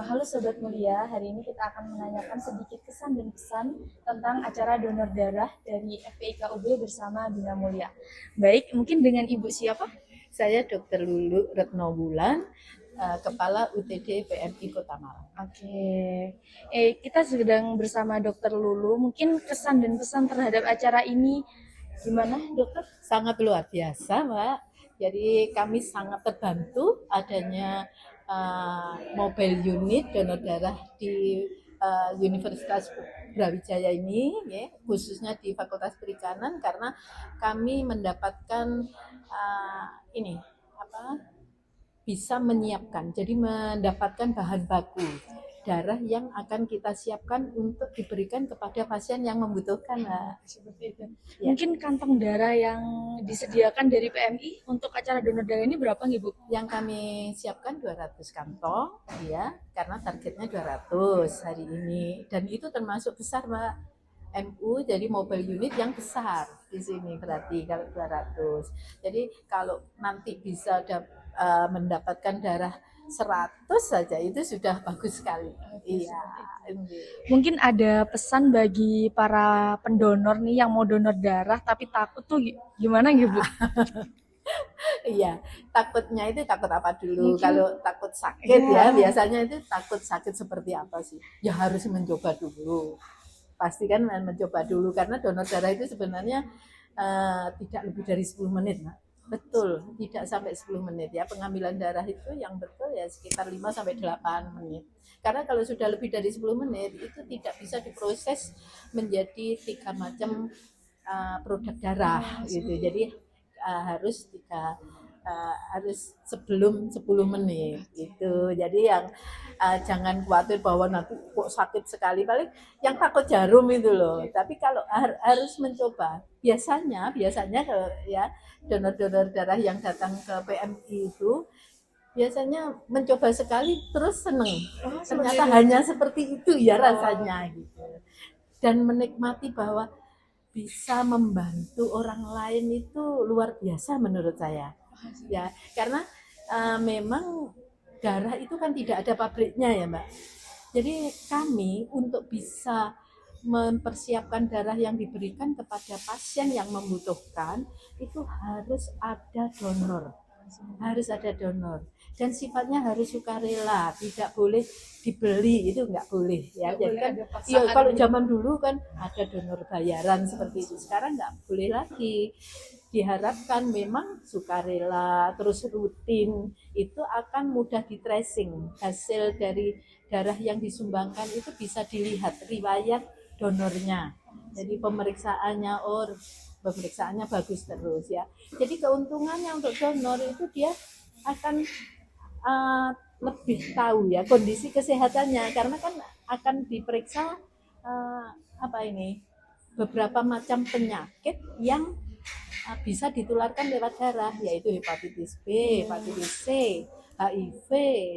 Halo Sobat Mulia, hari ini kita akan menanyakan sedikit kesan dan pesan tentang acara donor darah dari FPIKUB bersama Bina Mulia. Baik, mungkin dengan Ibu siapa? Saya Dr. Lulu Retno Wulan, Kepala UTD PMI Kota Malang. Oke, kita sedang bersama Dokter Lulu. Mungkin kesan dan pesan terhadap acara ini gimana, Dokter? Sangat luar biasa, Mbak. Jadi kami sangat terbantu adanya mobile unit donor darah di Universitas Brawijaya ini, ya, khususnya di Fakultas Perikanan, karena kami mendapatkan ini bisa menyiapkan, jadi mendapatkan bahan baku darah yang akan kita siapkan untuk diberikan kepada pasien yang membutuhkan. Seperti itu. Ya. Mungkin kantong darah yang disediakan dari PMI untuk acara donor darah ini berapa nih, Bu? Yang kami siapkan 200 kantong, ya, karena targetnya 200 hari ini. Dan itu termasuk besar, Mbak. MU, jadi mobile unit yang besar di sini berarti kalau 200. Jadi kalau nanti bisa mendapatkan darah 100 saja itu sudah bagus sekali. Iya. Mungkin ada pesan bagi para pendonor nih yang mau donor darah tapi takut tuh gimana gitu, Bu? Iya, takutnya itu takut apa dulu? Mungkin Kalau takut sakit ya, biasanya itu takut sakit seperti apa sih? Ya harus mencoba dulu. Pasti kan mencoba dulu karena donor darah itu sebenarnya tidak lebih dari 10 menit, Nak. Betul, tidak sampai 10 menit ya. Pengambilan darah itu yang betul ya sekitar 5 sampai 8 menit. Karena kalau sudah lebih dari 10 menit itu tidak bisa diproses menjadi 3 macam produk darah gitu. Jadi harus sebelum 10 menit gitu. Jadi yang jangan khawatir bahwa nanti kok sakit sekali, paling yang takut jarum itu loh. Tapi kalau harus mencoba. Biasanya kalau ya donor-donor darah yang datang ke PMI itu biasanya mencoba sekali terus seneng. Ternyata hanya seperti itu ya rasanya gitu. Dan menikmati bahwa bisa membantu orang lain itu luar biasa menurut saya. Ya, karena memang darah itu kan tidak ada pabriknya ya, Mbak. Jadi kami untuk bisa mempersiapkan darah yang diberikan kepada pasien yang membutuhkan itu harus ada donor dan sifatnya harus sukarela, tidak boleh dibeli, itu nggak boleh ya. Jadi kan ya, kalau zaman dulu kan ada donor bayaran seperti itu, sekarang nggak boleh lagi. Diharapkan memang sukarela terus rutin, itu akan mudah di tracing. Hasil dari darah yang disumbangkan itu bisa dilihat riwayat donornya, jadi pemeriksaannya bagus terus ya. Jadi keuntungannya untuk donor itu dia akan lebih tahu ya kondisi kesehatannya, karena kan akan diperiksa beberapa macam penyakit yang bisa ditularkan lewat darah, yaitu hepatitis B, hepatitis C, HIV,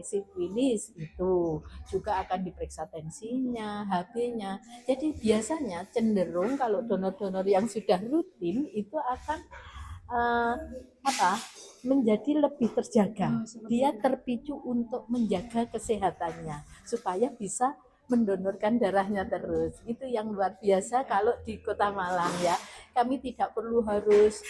sifilis, itu juga akan diperiksa tensinya, HB-nya. Jadi biasanya cenderung kalau donor-donor yang sudah rutin itu akan uh, menjadi lebih terjaga. Dia terpicu untuk menjaga kesehatannya supaya bisa mendonorkan darahnya terus. Itu yang luar biasa kalau di Kota Malang ya. Kami tidak perlu harus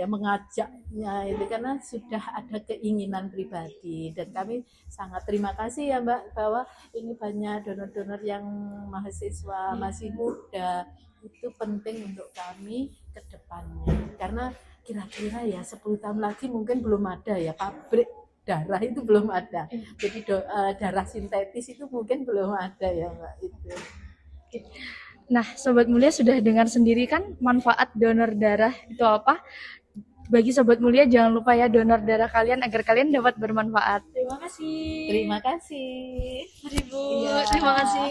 mengajaknya itu, karena sudah ada keinginan pribadi, dan kami sangat terima kasih ya Mbak bahwa ini banyak donor-donor yang mahasiswa masih muda. Itu penting untuk kami ke depannya, karena kira-kira ya 10 tahun lagi mungkin belum ada ya pabrik darah, itu belum ada. Jadi darah sintetis itu mungkin belum ada ya Mbak itu. Nah, Sobat Mulia sudah dengar sendiri kan manfaat donor darah itu apa? Bagi Sobat Mulia jangan lupa ya donor darah kalian agar kalian dapat bermanfaat. Terima kasih. Terima kasih. Mari Bu, terima kasih.